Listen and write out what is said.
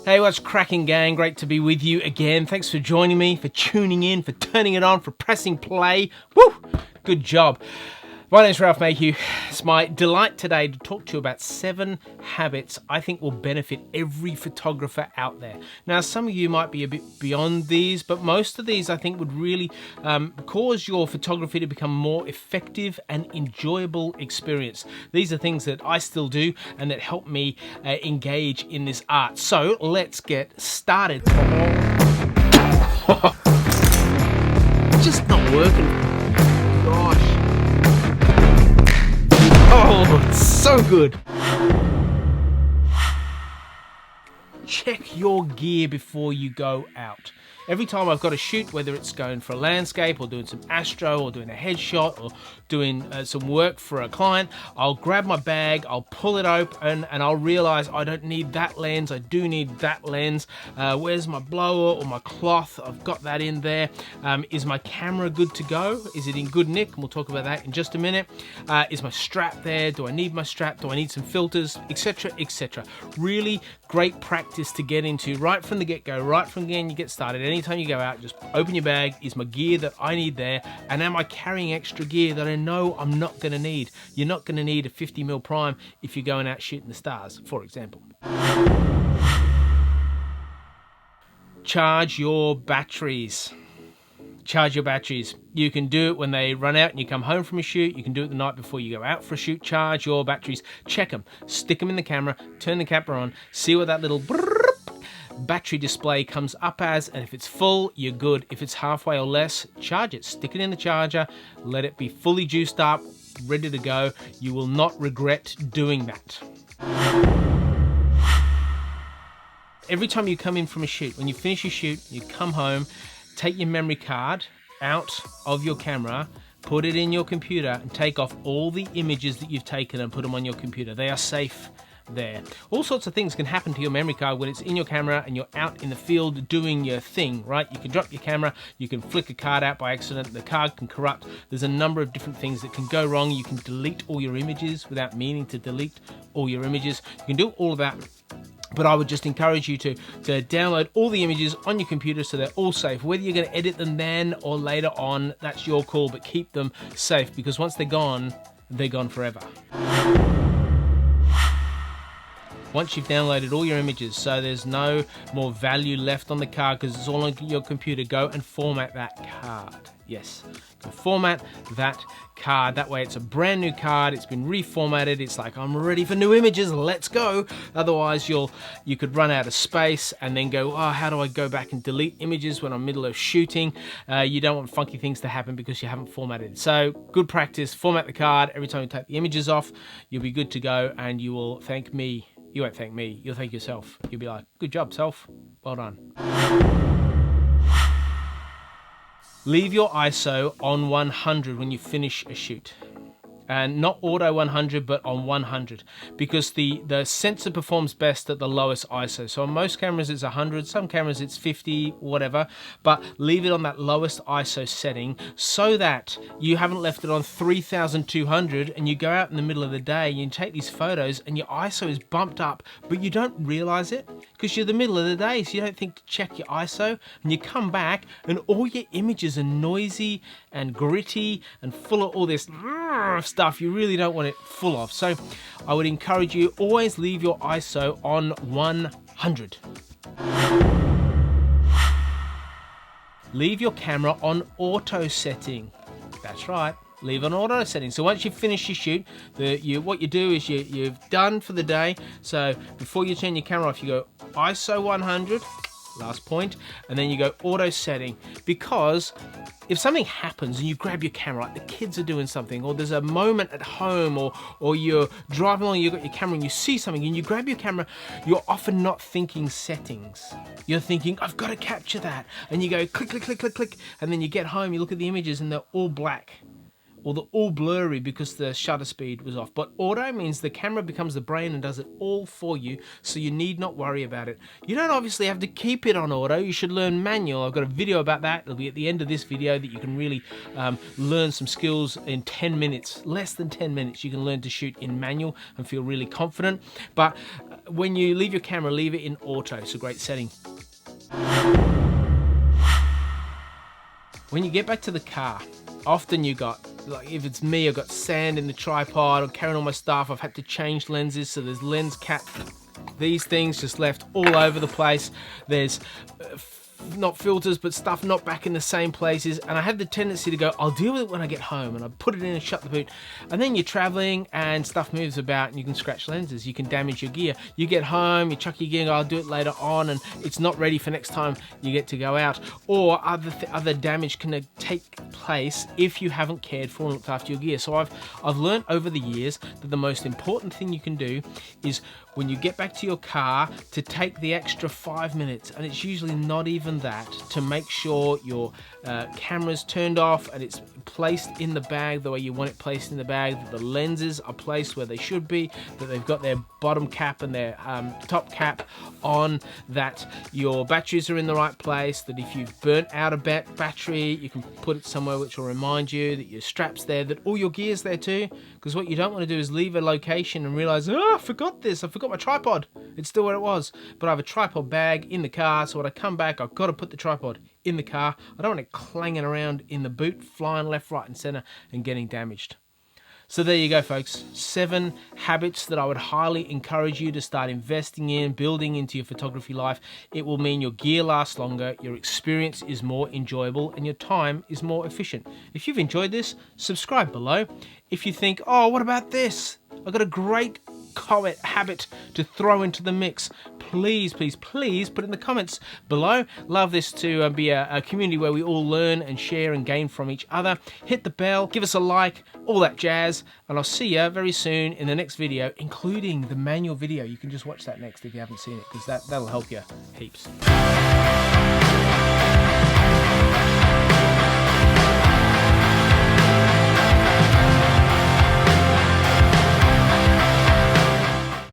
Hey, what's cracking, gang? Great to be with you again. Thanks for joining me, for tuning in, for turning it on, for pressing play. Woo! Good job. My name's Ralph Mayhew. It's my delight today to talk to you about 7 habits I think will benefit every photographer out there. Now, some of you might be a bit beyond these, but most of these I think would really cause your photography to become more effective and enjoyable experience. These are things that I still do and that help me engage in this art. So let's get started. It's just not working. Gosh. Oh, it's so good. Check your gear before you go out. Every time I've got a shoot, whether it's going for a landscape or doing some astro or doing a headshot or doing some work for a client, I'll grab my bag, I'll pull it open and I'll realize I don't need that lens, I do need that lens. Where's my blower or my cloth? I've got that in there. Is my camera good to go? Is it in good nick? And we'll talk about that in just a minute. Is my strap there? Do I need my strap? Do I need some filters? Etc, etc. Really great practice to get into right from the get-go, right from when you get started. Anytime you go out, just open your bag. Is my gear that I need there? And am I carrying extra gear that I know I'm not going to need? You're not going to need a 50mm prime if you're going out shooting the stars, for example. Charge your batteries. Charge your batteries. You can do it when they run out and you come home from a shoot. You can do it the night before you go out for a shoot. Charge your batteries. Check them. Stick them in the camera. Turn the camera on. See what that little battery display comes up as, and if it's full, you're good. If it's halfway or less, charge it. Stick it in the charger. Let it be fully juiced up, ready to go. You will not regret doing that. Every time you come in from a shoot, when you finish your shoot, you come home, take your memory card out of your camera, put it in your computer, and take off all the images that you've taken and put them on your computer. They are safe there. All sorts of things can happen to your memory card when it's in your camera and you're out in the field doing your thing, right? You can drop your camera, you can flick a card out by accident, the card can corrupt. There's a number of different things that can go wrong. You can delete all your images without meaning to delete all your images. You can do all of that. But I would just encourage you to download all the images on your computer so they're all safe. Whether you're going to edit them then or later on, that's your call, but keep them safe because once they're gone forever. Once you've downloaded all your images, so there's no more value left on the card because it's all on your computer, go and format that card. Yes, go format that card. That way it's a brand new card, it's been reformatted, it's like, I'm ready for new images, let's go. Otherwise you could run out of space and then go, oh, how do I go back and delete images when I'm middle of shooting? You don't want funky things to happen because you haven't formatted. So good practice, format the card. Every time you take the images off, you'll be good to go and you will thank me. You won't thank me, you'll thank yourself. You'll be like, good job, self, well done. Leave your ISO on 100 when you finish a shoot. And not auto 100, but on 100, because the sensor performs best at the lowest ISO. So on most cameras it's 100, some cameras it's 50, whatever, but leave it on that lowest ISO setting so that you haven't left it on 3200 and you go out in the middle of the day and you take these photos and your ISO is bumped up, but you don't realize it because you're the middle of the day, so you don't think to check your ISO, and you come back and all your images are noisy and gritty and full of all this stuff you really don't want it full of. So I would encourage you, always leave your ISO on 100. Leave your camera on auto setting. That's right, leave on auto setting. So once you finish your shoot, what you do is you've done for the day. So before you turn your camera off, you go ISO 100, last point, and then you go auto setting, because if something happens and you grab your camera, like the kids are doing something, or there's a moment at home, or you're driving along, you've got your camera and you see something and you grab your camera, you're often not thinking settings. You're thinking, I've got to capture that. And you go click, click, click, click, click. And then you get home, you look at the images and they're all black. or they're all blurry because the shutter speed was off. But auto means the camera becomes the brain and does it all for you, so you need not worry about it. You don't obviously have to keep it on auto. You should learn manual. I've got a video about that. It'll be at the end of this video that you can really learn some skills in 10 minutes, less than 10 minutes. You can learn to shoot in manual and feel really confident. But when you leave your camera, leave it in auto. It's a great setting. When you get back to the car, often you got, like if it's me, I've got sand in the tripod, I'm carrying all my stuff, I've had to change lenses, so there's lens cap, these things just left all over the place. There's not filters, but stuff not back in the same places, and I have the tendency to go, I'll deal with it when I get home, and I put it in and shut the boot, and then you're traveling and stuff moves about and you can scratch lenses, you can damage your gear. You get home, you chuck your gear and go, I'll do it later on, and it's not ready for next time you get to go out, or other damage can take place if you haven't cared for and looked after your gear. So I've learned over the years that the most important thing you can do is when you get back to your car to take the extra 5 minutes, and it's usually not even that, to make sure your camera's turned off and it's placed in the bag the way you want it placed in the bag, that the lenses are placed where they should be, that they've got their bottom cap and their top cap on, that your batteries are in the right place, that if you've burnt out a battery, you can put it somewhere which will remind you, that your strap's there, that all your gear's there too, because what you don't want to do is leave a location and realize, oh, I forgot this, I forgot my tripod. It's still where it was, but I have a tripod bag in the car, so when I come back, I've got to put the tripod in the car. I don't want it clanging around in the boot, flying left, right, and center, and getting damaged. So there you go, folks. 7 habits that I would highly encourage you to start investing in, building into your photography life. It will mean your gear lasts longer, your experience is more enjoyable, and your time is more efficient. If you've enjoyed this, subscribe below. If you think, oh, what about this? I've got a great habit to throw into the mix, please put it in the comments below. Love this to be a community where we all learn and share and gain from each other. Hit the bell, give us a like, all that jazz, and I'll see you very soon in the next video, including the manual video. You can just watch that next if you haven't seen it, because that'll help you heaps.